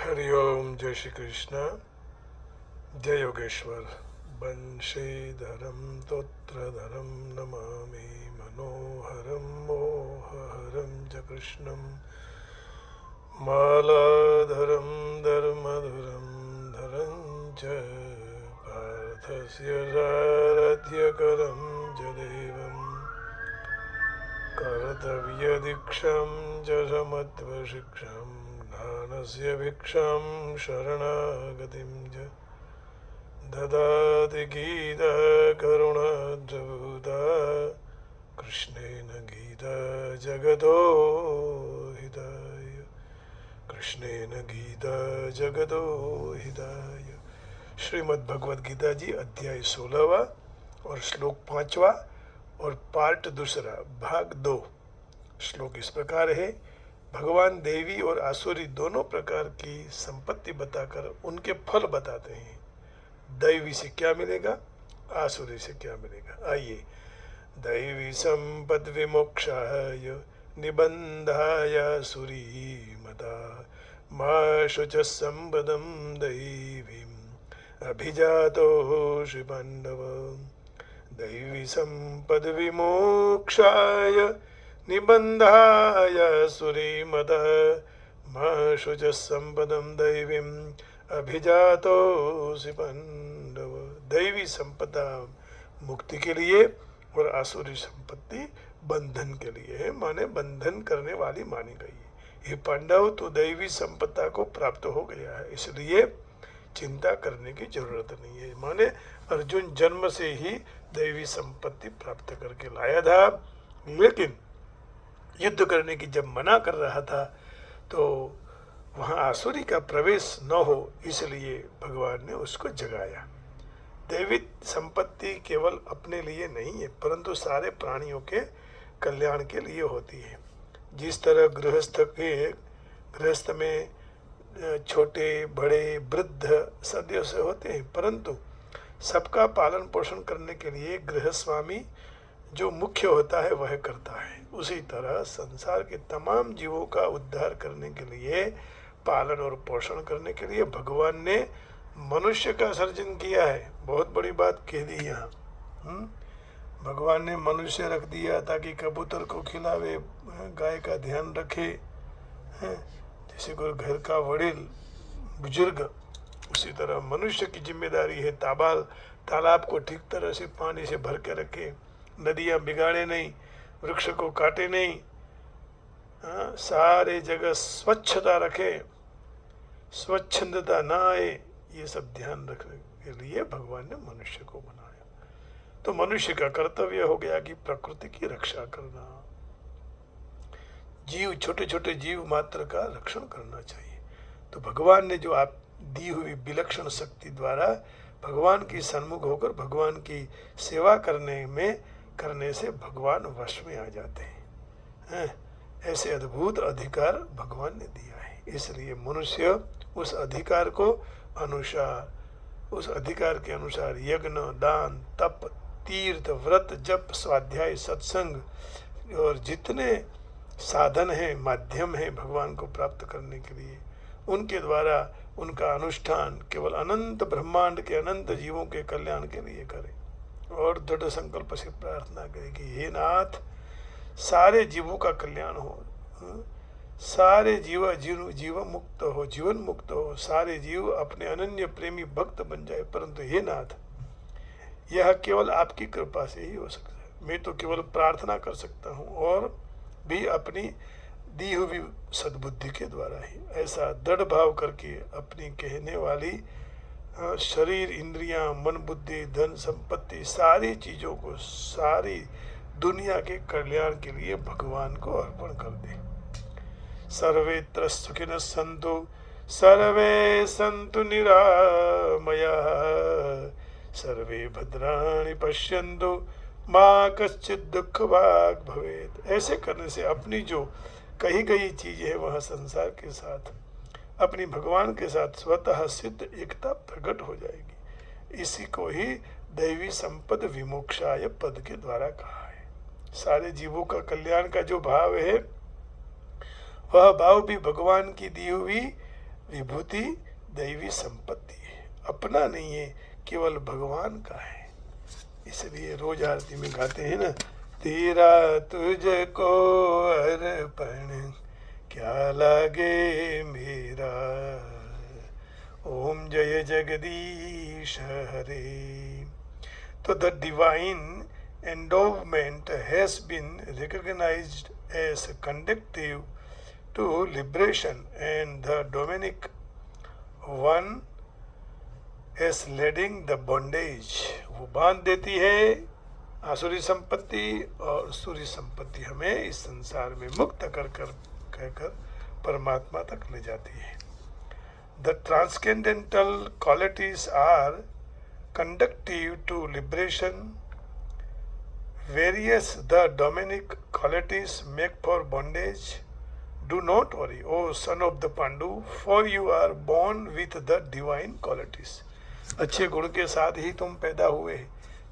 हरि ओम, जय श्री कृष्ण, जय योगेश्वर। बंशीधरम तोत्रधरम नमामि मनोहरम मोहहरम च कृष्णम मालाधरम धर्मधुरम धरं च पार्थस्य सारथ्यकरं च देवम् कर्तव्यदीक्षं च समत्वशिक्षं ज्ञानस्य भिक्षां शरणागतिं च ददाति गीता करुणाद्भुता कृष्णेन गीता जगतो हिताय। कृष्णेन गीता जगतो हिताय। श्रीमद् भगवद गीता जी अध्याय 16वां और श्लोक 5वां और पार्ट दूसरा भाग 2। श्लोक इस प्रकार है। भगवान देवी और आसुरी दोनों प्रकार की संपत्ति बताकर उनके फल बताते हैं। दैवी से क्या मिलेगा, आसुरी से क्या मिलेगा। आइए। दैवी संपद विमोक्षाय निबंधाय आसुरी मता मा शुच संपदम दैवीम अभिजातोषि पांडव। दैवी संपद विमोक्षाय निबंधाय आसुरी मता मा शुच संपदम दैवीम अभिजातोषि पांडव। दैवी संपदा मुक्ति के लिए और आसुरी संपत्ति बंधन के लिए है, माने बंधन करने वाली मानी गई है। ये पांडव तो दैवी संपदा को प्राप्त हो गया है, इसलिए चिंता करने की जरूरत नहीं है। माने अर्जुन जन्म से ही दैवी संपत्ति प्राप्त करके लाया था, लेकिन युद्ध करने की जब मना कर रहा था तो वहाँ आसुरी का प्रवेश न हो, इसलिए भगवान ने उसको जगाया। दैवी संपत्ति केवल अपने लिए नहीं है, परंतु सारे प्राणियों के कल्याण के लिए होती है। जिस तरह गृहस्थ में छोटे बड़े वृद्ध सदस्य होते हैं, परंतु सबका पालन पोषण करने के लिए गृहस्वामी जो मुख्य होता है वह करता है। उसी तरह संसार के तमाम जीवों का उद्धार करने के लिए, पालन और पोषण करने के लिए भगवान ने मनुष्य का सर्जन किया है। बहुत बड़ी बात कह दी यहाँ। भगवान ने मनुष्य रख दिया ताकि कबूतर को खिलावे, गाय का ध्यान रखे, जैसे कोई घर का वडील बुजुर्ग, उसी तरह मनुष्य की जिम्मेदारी है तालाब को ठीक तरह से पानी से भर के रखे, नदियाँ बिगाड़े नहीं, वृक्ष को काटे नहीं, सारे जगह स्वच्छता रखे, स्वच्छंदता ना आए, ये सब ध्यान रखने के लिए भगवान ने मनुष्य को बनाया। तो मनुष्य का कर्तव्य हो गया कि प्रकृति की रक्षा करना, छोटे छोटे जीव मात्र का रक्षण करना चाहिए। तो भगवान ने जो आप दी हुई विलक्षण शक्ति द्वारा भगवान की सन्मुख होकर भगवान की सेवा करने से भगवान वश में आ जाते हैं। ऐसे अद्भुत अधिकार भगवान ने दिया है, इसलिए मनुष्य उस अधिकार के अनुसार यज्ञ, दान, तप, तीर्थ, व्रत, जप, स्वाध्याय, सत्संग और जितने साधन हैं, माध्यम हैं भगवान को प्राप्त करने के लिए, उनके द्वारा उनका अनुष्ठान केवल अनंत ब्रह्मांड के अनंत जीवों के कल्याण के लिए करें और दृढ़ संकल्प से प्रार्थना करें कि हे नाथ, सारे जीवों का कल्याण हो, सारे जीवन मुक्त हो, सारे जीव अपने अनन्य प्रेमी भक्त बन जाए। परंतु हे नाथ, यह केवल आपकी कृपा से ही हो सकता है। मैं तो केवल प्रार्थना कर सकता हूँ, और भी अपनी दी हुई सद्बुद्धि के द्वारा ही। ऐसा दृढ़ भाव करके अपनी कहने वाली शरीर, इंद्रियां, मन, बुद्धि, धन, संपत्ति, सारी चीज़ों को सारी दुनिया के कल्याण के लिए भगवान को अर्पण कर दे। सर्वेत्र सुखिनः सन्तु सर्वे सन्तु निरामयाः सर्वे भद्राणि पश्यन्तु माँ कश्चित् दुःख भाग् भवेत्। ऐसे करने से अपनी जो कही गई चीज है वह संसार के साथ, अपनी भगवान के साथ स्वतः सिद्ध एकता प्रकट हो जाएगी। इसी को ही दैवी संपद विमोक्षाय पद के द्वारा कहा है। सारे जीवों का कल्याण का जो भाव है, वह भाव भी भगवान की दी हुई विभूति दैवी संपत्ति है, अपना नहीं है, केवल भगवान का है। इसलिए रोज आरती में गाते हैं ना, तेरा तुझको अर्पण क्या लागे मेरा, ओम जय जगदीश हरे। तो the divine endowment has been recognized as conducive to liberation, and the Dominic one as leading the bondage। वो बांध देती है आसुरी संपत्ति, और सूरी संपत्ति हमें इस संसार में मुक्त कर कहकर परमात्मा तक ले जाती है। The transcendental qualities are conducive to liberation, various the Dominic qualities make for bondage। Do not worry, O son of the Pandu, for you are born with the divine qualities। अच्छे गुण के साथ ही तुम पैदा हुए,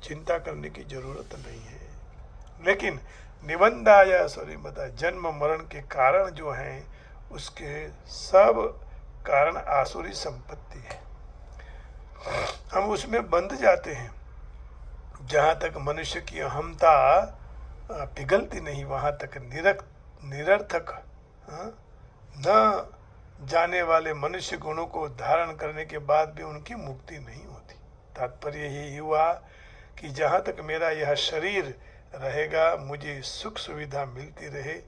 चिंता करने की जरूरत नहीं है। लेकिन निबंधाया सूरीमता, जन्म मरण के कारण जो हैं उसके सब कारण आसुरी संपत्ति है। हम उसमें बंध जाते हैं। जहाँ तक मनुष्य की अहमता पिघलती नहीं, वहाँ तक निरर्थक न जाने वाले मनुष्य गुणों को धारण करने के बाद भी उनकी मुक्ति नहीं होती। तात्पर्य यही हुआ कि जहाँ तक मेरा यह शरीर रहेगा, मुझे सुख सुविधा मिलती रहे,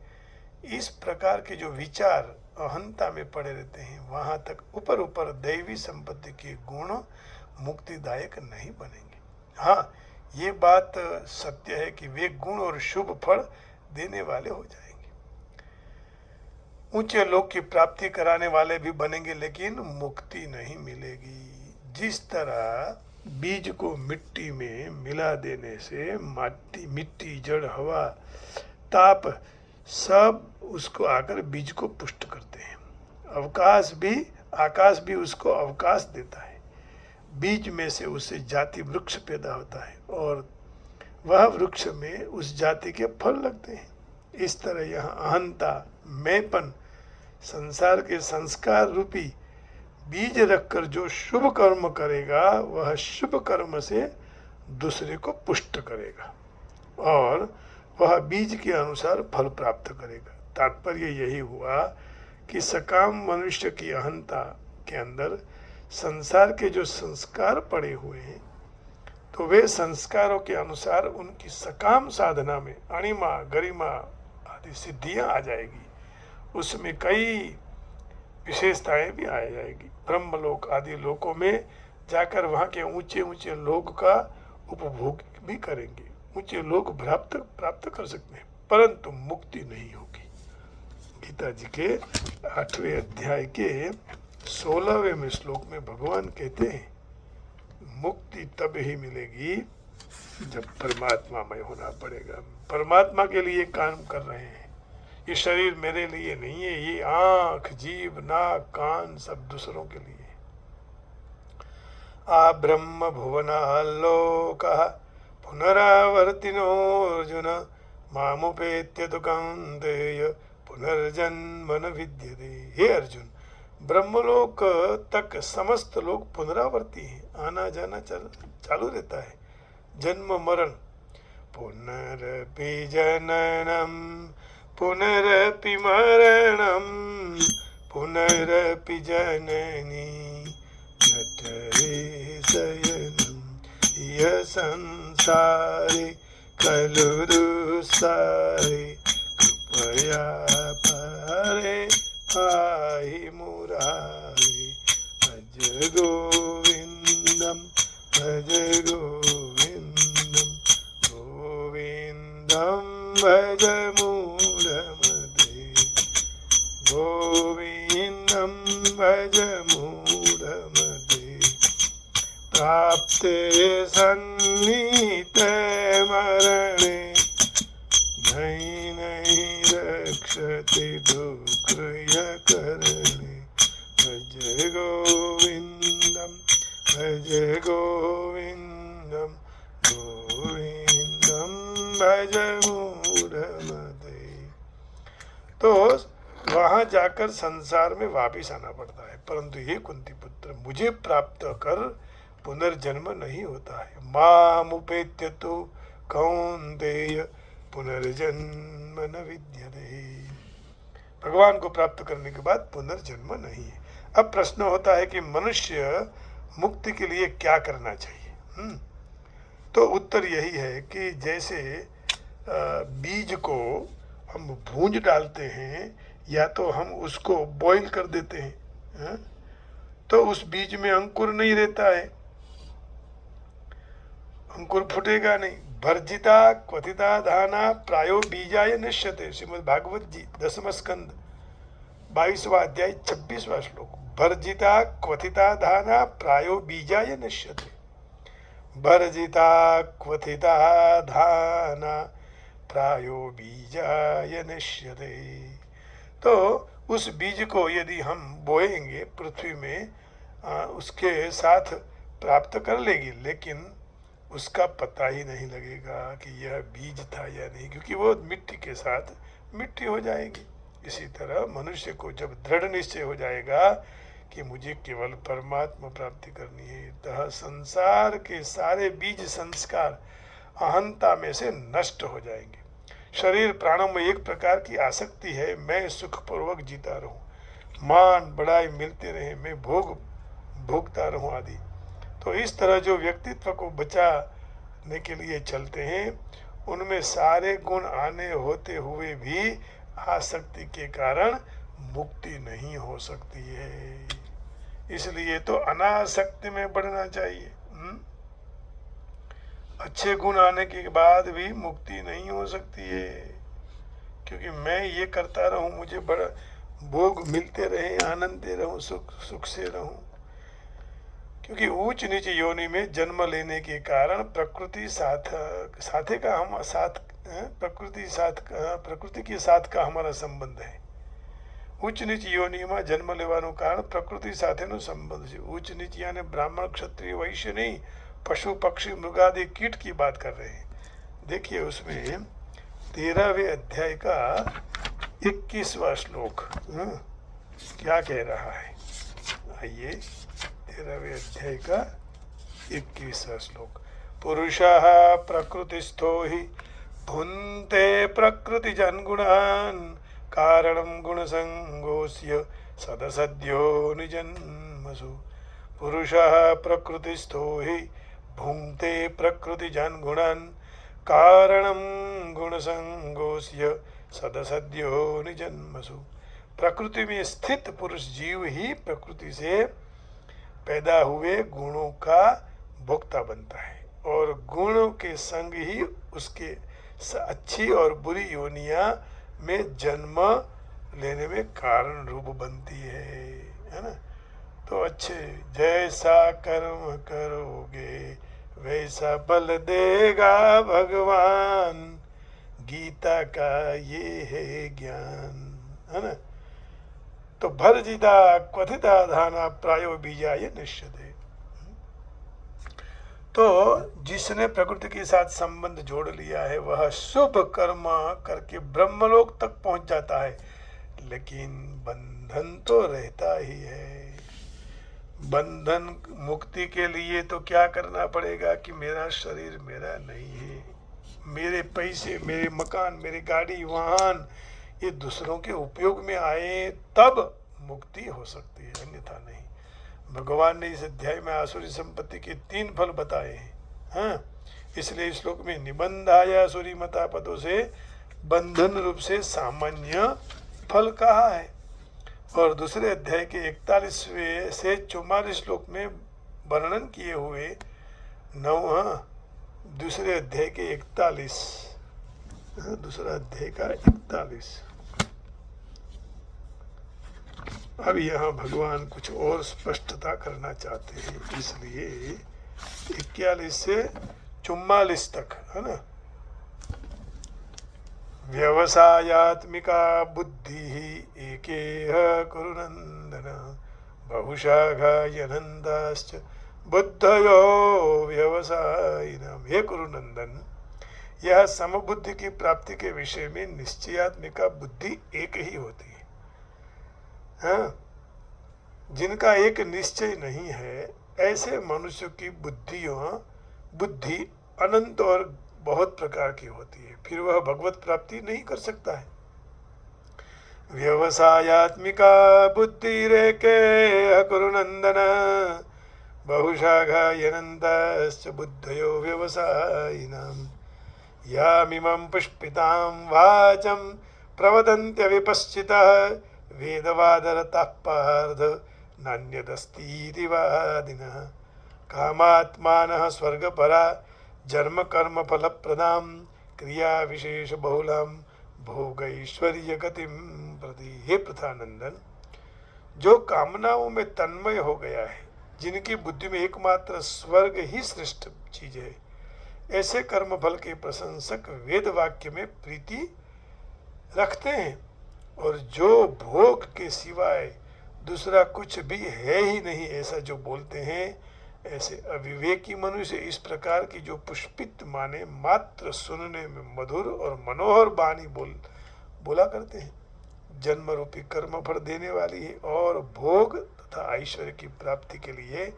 इस प्रकार के जो विचार अहंता में पड़े रहते हैं, वहाँ तक ऊपर ऊपर दैवी संपत्ति के गुण मुक्तिदायक नहीं बनेंगे। हाँ, ये बात सत्य है कि वे गुण और शुभ फल देने वाले हो जाएंगे, ऊंचे लोक की प्राप्ति कराने वाले भी बनेंगे, लेकिन मुक्ति नहीं मिलेगी। जिस तरह बीज को मिट्टी में मिला देने से मिट्टी, जड़, हवा, ताप सब उसको आकर बीज को पुष्ट करते हैं, आकाश भी उसको अवकाश देता है। बीज में से उससे जाति वृक्ष पैदा होता है और वह वृक्ष में उस जाति के फल लगते हैं। इस तरह यहाँ अहंता, मैंपन, संसार के संस्कार रूपी बीज रखकर जो शुभ कर्म करेगा, वह शुभ कर्म से दूसरे को पुष्ट करेगा और वह बीज के अनुसार फल प्राप्त करेगा। तात्पर्य यही हुआ कि सकाम मनुष्य की अहंता के अंदर संसार के जो संस्कार पड़े हुए हैं, तो वे संस्कारों के अनुसार उनकी सकाम साधना में अणिमा, गरिमा आदि सिद्धियां आ जाएगी। उसमें कई विशेषताएं भी आ जाएगी। ब्रह्मलोक आदि लोकों में जाकर वहाँ के ऊंचे ऊंचे लोक का उपभोग भी करेंगे, ऊंचे लोक प्राप्त कर सकते हैं, परंतु मुक्ति नहीं होगी। गीता जी के 8वें अध्याय के 16वें श्लोक में भगवान कहते हैं, मुक्ति तब ही मिलेगी जब परमात्मामय होना पड़ेगा। परमात्मा के लिए काम कर रहे हैं, ये शरीर मेरे लिए नहीं है, ये आँख, जीभ, नाक, कान सब दूसरों के लिए। आ ब्रह्म भुवनालोकः पुनरावर्तिनो अर्जुन मामुपेत्य तु कौन्तेय पुनर्जन्म न विद्यते। हे अर्जुन, ब्रह्मलोक तक समस्त लोग पुनरावर्ती हैं, आना जाना चालू रहता है। जन्म मरण, पुनरपि जननम पुनरपि मरणम पुनरपि जननी जठरे शयनम यह संसारे खलु दुस्सारे कृपया पारे पाहि मुरारे। भज गोविंदम भज गोविंदम गोविंदम भज मूढ़मते गोविंदम भज मूढ़मते। प्राप्ते सन्नीते मरणे नहीं नहीं रक्षते दुःखय करणे। भज गोविंदम भज गोविंदम गोविंदम भज मूढ़मते। तो वहाँ जा जाकर संसार में वापिस आना पड़ता है। परंतु ये कुंती पुत्र, मुझे प्राप्त कर पुनर्जन्म नहीं होता है। मामुपेत्य तो कौन्तेय पुनर्जन्म न विद्यते। भगवान को प्राप्त करने के बाद पुनर्जन्म नहीं है। अब प्रश्न होता है कि मनुष्य मुक्ति के लिए क्या करना चाहिए? तो उत्तर यही है कि जैसे बीज को हम भूंज डालते हैं या तो हम उसको बॉईल कर देते हैं, तो उस बीज में अंकुर नहीं रहता है, अंकुर फूटेगा नहीं। भर्जिता क्वथिता धाना प्रायो बीजाय नश्यते। श्रीमद् भागवत जी 10वां स्कंद 22वां अध्याय 26वां श्लोक। भर्जिता क्वथिता धाना प्रायो बीजाय नश्यते। भर्जिता क्वथिता धाना प्रायो बीजाय नश्यते। तो उस बीज को यदि हम बोएंगे पृथ्वी में, उसके साथ प्राप्त कर लेगी, लेकिन उसका पता ही नहीं लगेगा कि यह बीज था या नहीं, क्योंकि वो मिट्टी के साथ मिट्टी हो जाएगी। इसी तरह मनुष्य को जब दृढ़ निश्चय हो जाएगा कि मुझे केवल परमात्मा प्राप्ति करनी है, तथा संसार के सारे बीज संस्कार अहंता में से नष्ट हो जाएंगे। शरीर प्राणों में एक प्रकार की आसक्ति है, मैं सुखपूर्वक जीता रहूं, मान बढ़ाई मिलते रहे, मैं भोगता रहूं आदि। तो इस तरह जो व्यक्तित्व को बचाने के लिए चलते हैं, उनमें सारे गुण आने होते हुए भी आसक्ति के कारण मुक्ति नहीं हो सकती है। इसलिए तो अनासक्ति में बढ़ना चाहिए। अच्छे गुण आने के बाद भी मुक्ति नहीं हो सकती है, क्योंकि मैं ये करता रहूं, मुझे बड़ा भोग मिलते रहे, आनंदे रहूं, सुख से रहूं। क्योंकि ऊंच नीच योनि में जन्म लेने के कारण प्रकृति के साथ का हमारा संबंध है। उच्च नीच योनि में जन्म लेवानो कारण प्रकृति સાથેનો संबंध है। उच्च नीच यानी ब्राह्मण क्षत्रिय वैश्य नहीं, पशु पक्षी मृगादि कीट की बात कर रहे हैं। देखिए उसमें 13वें अध्याय का 21वां श्लोक क्या कह रहा है। आइए 13वें अध्याय का 21वां श्लोक। पुरुषः प्रकृतिस्थो हि भुन्ते प्रकृतिजन् गुणान् कारणं गुणसंगोऽस्य सदसद्यो निजन्मसु। पुरुषः प्रकृतिस्थो हि भुङ्क्ते प्रकृतिजन् गुणान् कारणं गुणसंगोऽस्य सदसद्यो निजन्मसु। प्रकृति में स्थित पुरुष जीव ही प्रकृति से पैदा हुए गुणों का भोक्ता बनता है, और गुणों के संग ही उसके अच्छी और बुरी योनियां में जन्म लेने में कारण रूप बनती है ना। तो अच्छे जैसा कर्म करोगे वैसा फल देगा भगवान, गीता का ये है ज्ञान, है ना। तो भर्जिता क्वथिता धाना प्रायो बीजाय नश्यते। तो जिसने प्रकृति के साथ संबंध जोड़ लिया है वह शुभ कर्म करके ब्रह्मलोक तक पहुंच जाता है, लेकिन बंधन तो रहता ही है। बंधन मुक्ति के लिए तो क्या करना पड़ेगा कि मेरा शरीर मेरा नहीं है, मेरे पैसे, मेरे मकान, मेरी गाड़ी, वाहन ये दूसरों के उपयोग में आए तब मुक्ति हो सकती है, अन्यथा नहीं। भगवान ने इस अध्याय में आसुरी संपत्ति के 3 फल बताए हैं। हाँ, इसलिए इस श्लोक में निबंधाय आसुरी मता पदों से बंधन रूप से सामान्य फल कहा है, और दूसरे अध्याय के 41वें से 44 श्लोक में वर्णन किए हुए दूसरे अध्याय के 41, दूसरा अध्याय का 41। अब यहाँ भगवान कुछ और स्पष्टता करना चाहते हैं, इसलिए 41 से 44 तक, है ना। व्यवसायात्मिका बुद्धि एकेह कुरुनंदन बहुशाखा यनंदाश्च बुद्धयो व्यवसायिनम्। हे कुरुनंदन, यह समबुद्धि की प्राप्ति के विषय में निश्चयात्मिका बुद्धि एक ही होती है। हाँ, जिनका एक निश्चय नहीं है, ऐसे मनुष्य की बुद्धि अनंत और बहुत प्रकार की होती है, फिर वह भगवत प्राप्ति नहीं कर सकता है। व्यवसायात्मिका बुद्धिरेके कुरुनंदन बहुशाखायनन्तश्च बुद्धयो व्यवसायिनाम् यामिमं पुष्पितां वाचं प्रवदन्त्यविपश्चितः वेदवादरतः पार्थ नान्यदस्तीति वादिनः कामात्मानः स्वर्गपरा जन्मकर्मफलप्रदां क्रियाविशेषबहुलां भोगैश्वर्यगतिं प्रति। हे पृथानंदन, जो कामनाओं में तन्मय हो गया है, जिनकी बुद्धि में एकमात्र स्वर्ग ही श्रेष्ठ चीज है, ऐसे कर्मफल के प्रशंसक वेद वाक्य में प्रीति रखते हैं, और जो भोग के सिवाय दूसरा कुछ भी है ही नहीं ऐसा जो बोलते हैं, ऐसे अविवेकी मनुष्य इस प्रकार की जो पुष्पित माने मात्र सुनने में मधुर और मनोहर वाणी बोला करते हैं, जन्म रूपी कर्म फल देने वाली है और भोग तथा ऐश्वर्य की प्राप्ति के लिए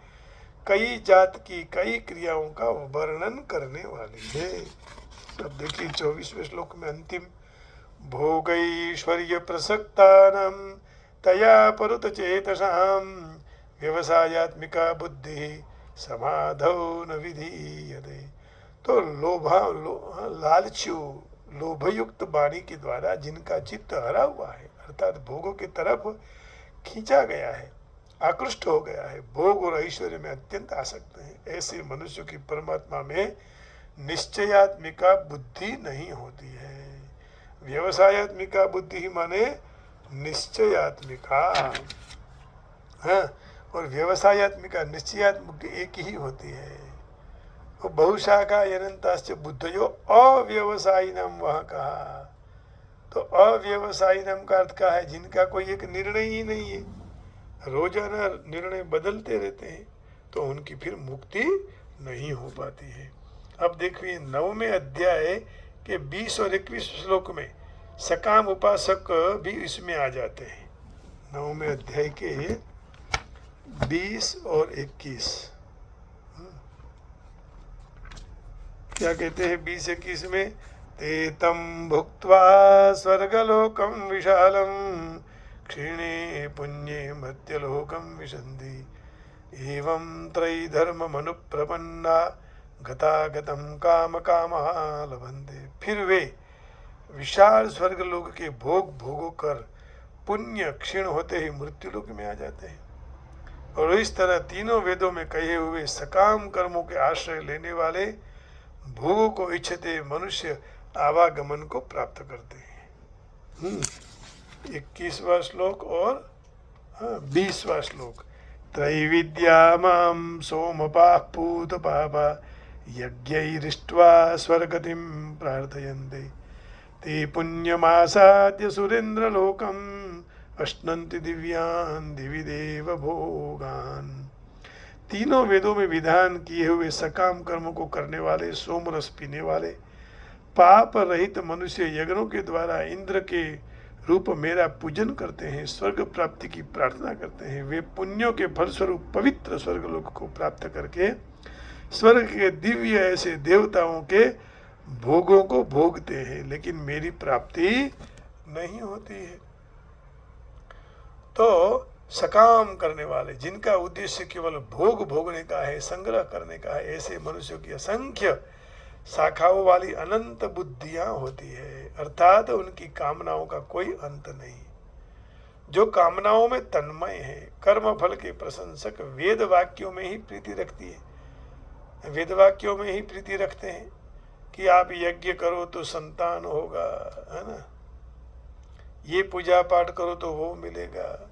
कई जात की कई क्रियाओं का वर्णन करने वाली है। अब देखिए 24वें श्लोक में अंतिम, भोगैश्वर्य प्रसक्तानां तया परुत चेतसां व्यवसायात्मिका बुद्धि समाधौ न विधीयते। तो लालचू लोभयुक्त वाणी के द्वारा जिनका चित्त हरा हुआ है, अर्थात भोगों की तरफ खींचा गया है, आकृष्ट हो गया है, भोग और ऐश्वर्य में अत्यंत आसक्त है, ऐसे मनुष्य की परमात्मा में निश्चयात्मिका बुद्धि नहीं होती है। व्यवसायात्मिका बुद्धि ही माने निश्चयात्मिका, हाँ, और व्यवसायात्मिका निश्चयात्मिक एक ही होती है। और बहुशाखा अनंताश्च बुद्धयो अव्यवसायिनम वहाँ कहा, तो अव्यवसायिनम का अर्थ क्या है, जिनका कोई एक निर्णय ही नहीं है, रोजाना निर्णय बदलते रहते हैं, तो उनकी फिर मुक्ति नहीं हो पाती है। अब देखिए 9वें अध्याय के 20 और 21 श्लोक में सकाम उपासक भी इसमें आ जाते हैं। 9वें अध्याय के 20 और 21 क्या कहते हैं 20-21 में, ते तम भुक्त्वा स्वर्गलोकम विशालम क्षीणे पुण्ये मर्त्यलोकम विशन्ति एवं त्रयी धर्म मनुप्रपन्ना गतागतम काम कामा लभन्ते। फिर वे विशाल स्वर्गलोक के भोगों कर पुण्य क्षीण होते ही मृत्युलोक में आ जाते हैं, और इस तरह तीनों वेदों में कहे हुए सकाम कर्मों के आश्रय लेने वाले भोगों को इच्छते मनुष्य आवागमन को प्राप्त करते हैं। 21वां श्लोक और 20वां श्लोक, त्रैविद्या मां सोमपाः पूत पापा यज्ञैरिष्ट्वा स्वर्गतिं प्रार्थयन्ते ते पुण्यमासाद्य सुरेन्द्रलोकम् अश्नन्ति दिव्यान् दिवि देव भोगान्। तीनों वेदों में विधान किए हुए सकाम कर्मों को करने वाले, सोम रस पीने वाले, पाप रहित मनुष्य यज्ञों के द्वारा इंद्र के रूप मेरा पूजन करते हैं, स्वर्ग प्राप्ति की प्रार्थना करते हैं। वे पुण्यों के फलस्वरूप पवित्र स्वर्गलोक को प्राप्त करके स्वर्ग के दिव्य ऐसे देवताओं के भोगों को भोगते हैं, लेकिन मेरी प्राप्ति नहीं होती है। तो सकाम करने वाले, जिनका उद्देश्य केवल भोग भोगने का है, संग्रह करने का है, ऐसे मनुष्यों की असंख्य शाखाओं वाली अनंत बुद्धियां होती है, अर्थात उनकी कामनाओं का कोई अंत नहीं। जो कामनाओं में तन्मय है, कर्म फल के प्रशंसक वेद वाक्यों में ही प्रीति रखती है, वेद वाक्यों में ही प्रीति रखते हैं कि आप यज्ञ करो तो संतान होगा, है ना, ये पूजा पाठ करो तो वो मिलेगा,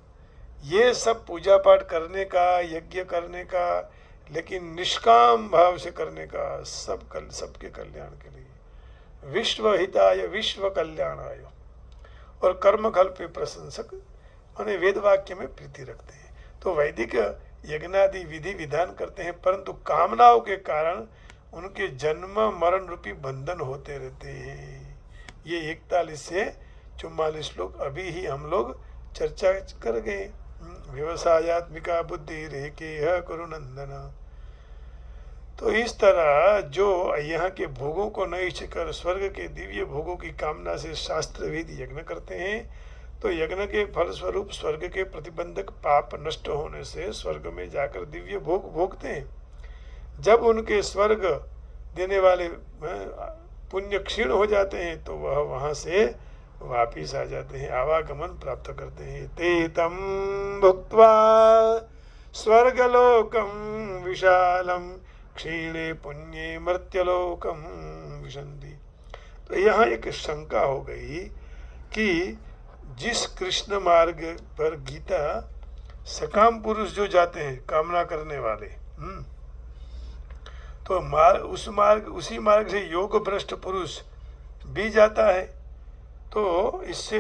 ये सब पूजा पाठ करने का, यज्ञ करने का, लेकिन निष्काम भाव से करने का, सबके कल्याण के लिए, विश्व हिताय विश्व कल्याणाय, और कर्म फल पे प्रशंसक माने वेद वाक्य में प्रीति रखते हैं। तो वैदिक यज्ञादि विधि विधान करते हैं, परंतु कामनाओं के कारण उनके जन्म मरण रूपी बंधन होते रहते हैं। ये 41 से 44 श्लोक अभी ही हम लोग चर्चा कर गए। व्यवसायत्मिका बुद्धि रेके कुरुनंदन। तो इस तरह जो यहाँ के भोगों को न इच्छकर स्वर्ग के दिव्य भोगों की कामना से शास्त्रविद यज्ञ करते हैं, तो यज्ञ के फल स्वरूप स्वर्ग के प्रतिबंधक पाप नष्ट होने से स्वर्ग में जाकर दिव्य भोग भोगते हैं। जब उनके स्वर्ग देने वाले पुण्य क्षीण हो जाते हैं तो वह वहाँ से वापिस आ जाते हैं, आवागमन प्राप्त करते हैं। ते तम भुक्त्वा स्वर्गलोकम विशालम क्षीणे पुण्ये मर्त्यलोकम विशन्ति। तो यहाँ एक शंका हो गई कि जिस कृष्ण मार्ग पर गीता सकाम पुरुष जो जाते हैं, कामना करने वाले, तो उसी मार्ग से योग भ्रष्ट पुरुष भी जाता है। तो इससे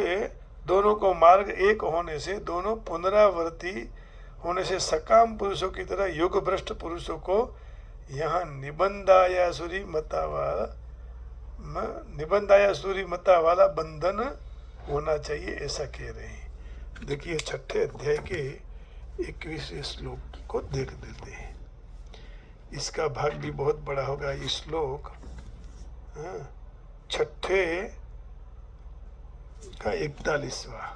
दोनों को मार्ग एक होने से, दोनों पुनरावर्ती होने से सकाम पुरुषों की तरह योग भ्रष्ट पुरुषों को यहाँ निबंधायासुरी मता वाला बंधन होना चाहिए, ऐसा कह रहे हैं। देखिए 6ठे अध्याय के 21वें श्लोक को देख लेते हैं। इसका भाग भी बहुत बड़ा होगा। ये श्लोक 6ठे का 41वां।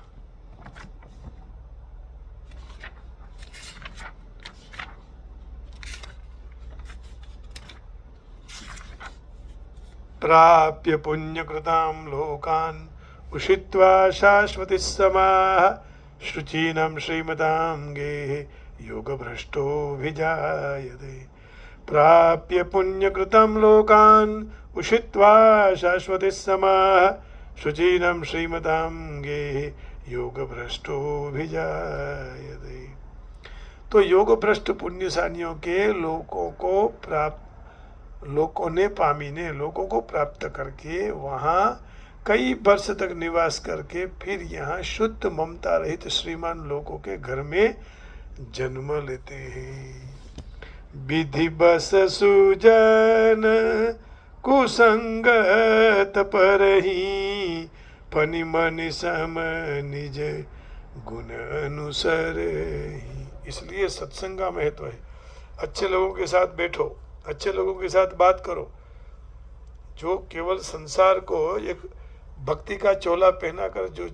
प्राप्य पुण्यकृतां लोकान् उषित्वा शाश्वती समाः शुचीनं श्रीमतां गेः योगभ्रष्टो विजायते। प्राप्य पुण्यकृतं लोकान् उषित्वा शाश्वती समाः शुचीनं श्रीमतां गेः योगभ्रष्टो विजायते। तो योगभ्रष्ट पुण्यशालियों के लोगों को प्राप्त करके वहाँ कई वर्ष तक निवास करके फिर यहाँ शुद्ध ममता रहित श्रीमान लोगों के घर में जन्म लेते हैं। विधि बस सुजन कुसंगत परहि फनि मनि सम निज गुण अनुसर। इसलिए सत्संग का महत्व है। अच्छे लोगों के साथ बैठो, अच्छे लोगों के साथ बात करो। जो केवल संसार को एक भक्ति का चोला पहनाकर जो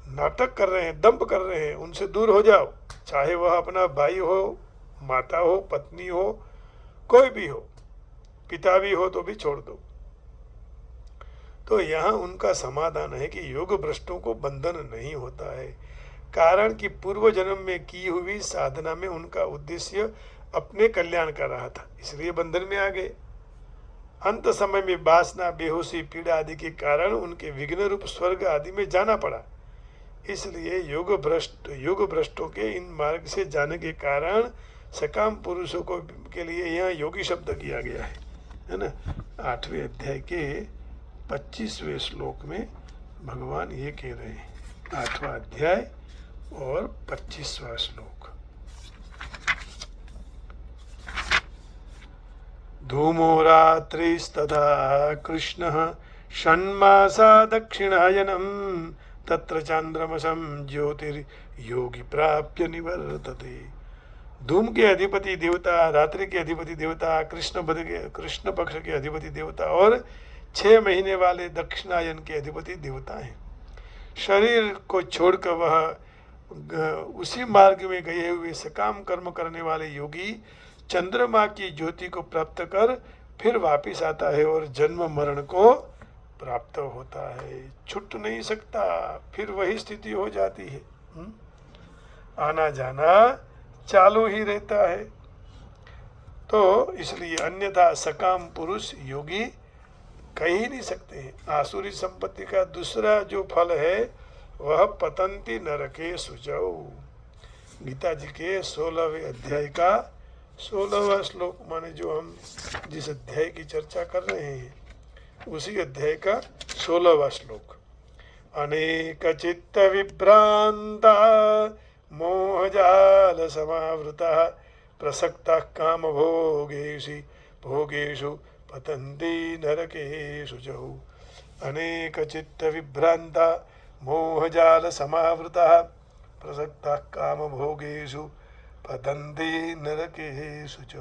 नाटक कर रहे हैं, दंभ कर रहे हैं, उनसे दूर हो जाओ। चाहे वह अपना भाई हो, माता हो, पत्नी हो, कोई भी हो, पिता भी हो तो भी छोड़ दो। तो यहाँ उनका समाधान है कि योग भ्रष्टों को बंधन नहीं होता है, कारण कि पूर्व जन्म में की हुई साधना में उनका उद्देश्य अपने कल्याण का रहा था, इसलिए बंधन में आ गए। अंत समय में वासना, बेहोशी, पीड़ा आदि के कारण उनके विघ्न रूप स्वर्ग आदि में जाना पड़ा। इसलिए योग भ्रष्टों के इन मार्ग से जाने के कारण सकाम पुरुषों को के लिए यहाँ योगी शब्द किया गया है ना। 8वें अध्याय के 25वें श्लोक में भगवान ये कह रहे हैं। 8वां अध्याय और 25वां श्लोक। धूमो रात्रिस्तथा कृष्णः षण्मासा दक्षिणायनं तत्र चांद्रमसं ज्योतिर्योगी प्राप्य निवर्तते। धूम के अधिपति देवता, रात्रि के अधिपति देवता, कृष्ण पक्ष के अधिपति देवता और 6 महीने वाले दक्षिणायन के अधिपति देवता हैं। शरीर को छोड़कर वह उसी मार्ग में गए हुए सकाम कर्म करने वाले योगी चंद्रमा की ज्योति को प्राप्त कर फिर वापिस आता है और जन्म मरण को प्राप्त होता है। छूट नहीं सकता, फिर वही स्थिति हो जाती है। आना जाना चालू ही रहता है। तो इसलिए अन्यथा सकाम पुरुष योगी कह ही नहीं सकते हैं। आसुरी संपत्ति का दूसरा जो फल है वह पतंती नरके सुचौ। गीता जी के 16वें अध्याय का 16वां श्लोक, माने जो हम जिस अध्याय की चर्चा कर रहे हैं उसी अध्याय का 16वां श्लोक। अनेक चित्त विभ्रांता मोहजाल समावृता प्रसक्ता काम भोगेषु पतन्ति नरकेषु च। अनेक चित्त विभ्रांता मोहजाल समावृता प्रसक्ता काम भोगेषु पतन्ति नरकेषु च।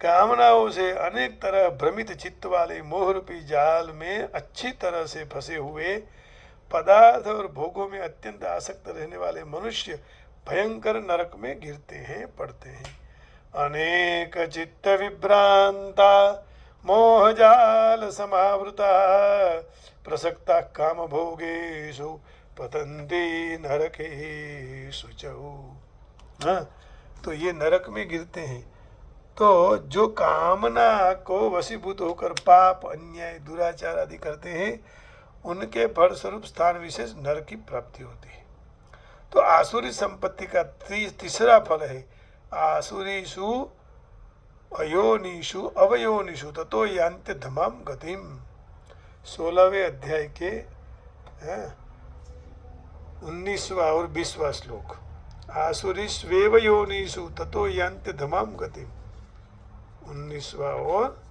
कामनाओं से अनेक तरह भ्रमित चित्त वाले मोह रूपी जाल में अच्छी तरह से फंसे हुए पदार्थ और भोगों में अत्यंत आसक्त रहने वाले मनुष्य भयंकर नरक में गिरते हैं, पड़ते हैं। अनेक चित्त विभ्रांता मोह जाल समावृता प्रसक्ता काम भोगेषु पतन्ति नरकेषु च। हाँ, तो ये नरक में गिरते हैं। तो जो कामना को वशीभूत होकर पाप, अन्याय, दुराचार आदि करते हैं, उनके फलस्वरूप स्थान विशेष नरक की प्राप्ति होती है। तो आसुरी संपत्ति का तीसरा फल है आसुरीषु अयोनिषु अवयोनिषु ततो यान्ति धमाम गतिम। 16वें अध्याय के 19वां और 20वां श्लोक। आसुरीष्वेव योनिषु ततो यान्ति धमाम गतिम, 19वां और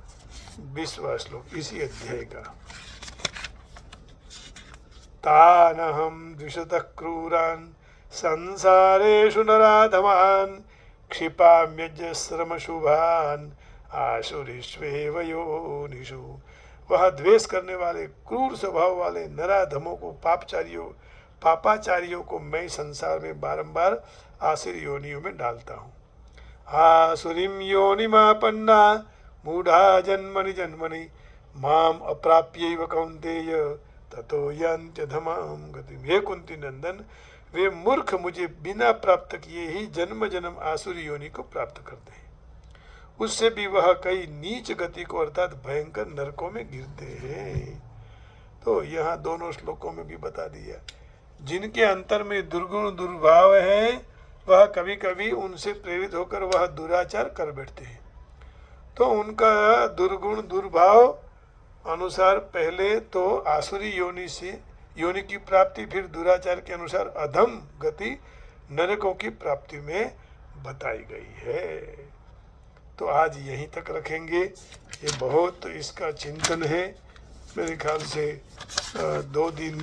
20वां श्लोक इसी अध्याय का। तानहं द्विषतः क्रूरान् संसारेषु नराधमान् क्षिपाम्यजस्रमशुभान् आसुरीष्वेव योनिषु। वह द्वेष करने वाले क्रूर स्वभाव वाले नराधमों को पापाचारियों को मैं संसार में बारंबार आसुरी योनियों में डालता हूँ। आसुरीं योनिमापन्ना मूढ़ा जन्मनि जन्मनि माम अप्राप्यैव कौन्तेय ततो यान्त्यधमां गतिम्। हे कुंती नंदन, वे मूर्ख मुझे बिना प्राप्त किए ही जन्म जन्म आसुरी योनि को प्राप्त करते हैं। उससे भी वह कई नीच गति को अर्थात भयंकर नरकों में गिरते हैं। तो यहाँ दोनों श्लोकों में भी बता दिया, जिनके अंतर में दुर्गुण दुर्भाव है वह कभी कभी उनसे प्रेरित होकर वह दुराचार कर बैठते हैं। तो उनका दुर्गुण दुर्भाव अनुसार पहले तो आसुरी योनि से योनि की प्राप्ति, फिर दुराचार के अनुसार अधम गति नरकों की प्राप्ति में बताई गई है। तो आज यहीं तक रखेंगे। ये बहुत इसका चिंतन है, मेरे ख्याल से 2 दिन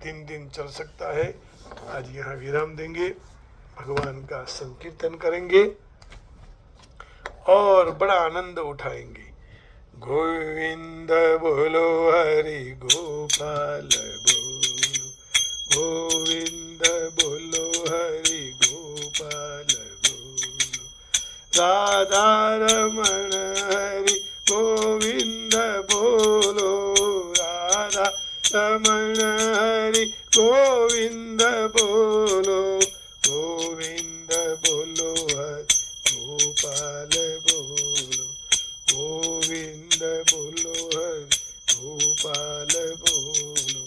3 दिन चल सकता है। आज यहाँ विराम देंगे, भगवान का संकीर्तन करेंगे और बड़ा आनंद उठाएंगे। गोविंद बोलो हरि गोपाल बोलो, गोविंद बोलो हरि गोपाल बोलो, राधा रमण हरि गोविंद बोलो, राधा रमण हरि गोविंद बोलो, गोविंद बोलो हरि गोपाल बोलो, गोविंद बोलो हरि गोपाल बोलो,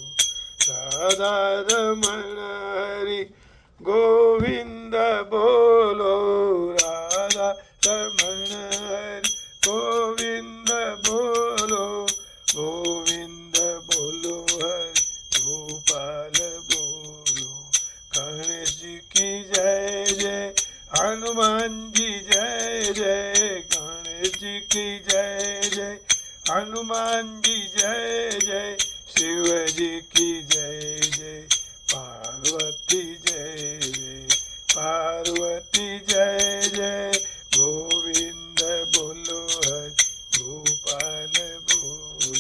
राधा रमण हरि गोविंद बोलो, राधा रमण हरि गोविंद बोलो, गोविंद बोलो हरि गोपाल बोलो। गणेश जी की जय जय, हनुमान जी जय जय, गणेश जी की जय जय, हनुमान जी जय जय, शिव जी की जय जय, पार्वती जय जय, पार्वती जय जय, गोविंद बोलो हरि गोपाल बोलो,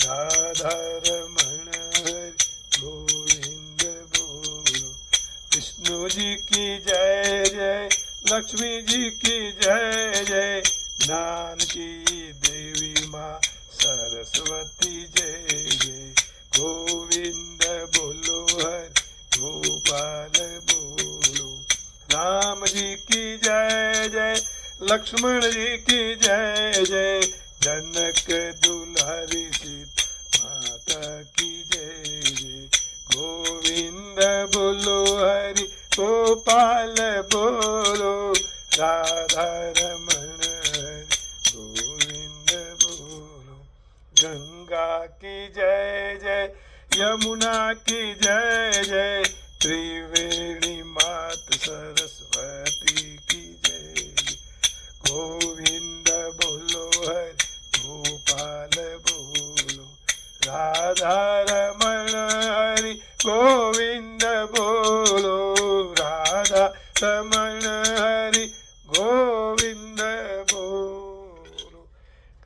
राधा रमण हरि गोविंद बोलो। विष्णु जी की जय जय, लक्ष्मी जी की जय जय, ज्ञान की देवी माँ सरस्वती जय जय, गोविंद बोलो हरि गोपाल बोलो। राम जी की जय जय, लक्ष्मण जी की जय जय, जनक दुलारी सीता माता की जय जय, गोविंद बोलो हरि गोपाल बोलो, राधा रमण हरि गोविंद बोलो। गंगा की जय जय, यमुना की जय जय, त्रिवेणी मात सरस्वती की जय जय, गोविंद बोलो हरि गोपाल बोलो, राधा रमण हरि गोविंद बोलो, रमण हरि गोविंद बोलो।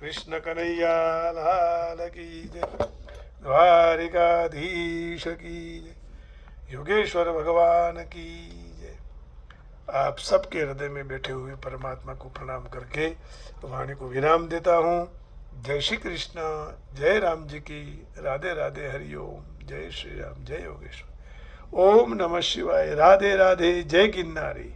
कृष्ण कन्हैया लाल की जय, द्वारिकाधीश की जय, योगेश्वर भगवान की जय। आप सबके हृदय में बैठे हुए परमात्मा को प्रणाम करके वाणी को विराम देता हूँ। जय श्री कृष्ण, जय राम जी की, राधे राधे, हरिओम, जय श्री राम, जय योगेश्वर। ओम नमः शिवाय, राधे राधे, जय गिरनारी।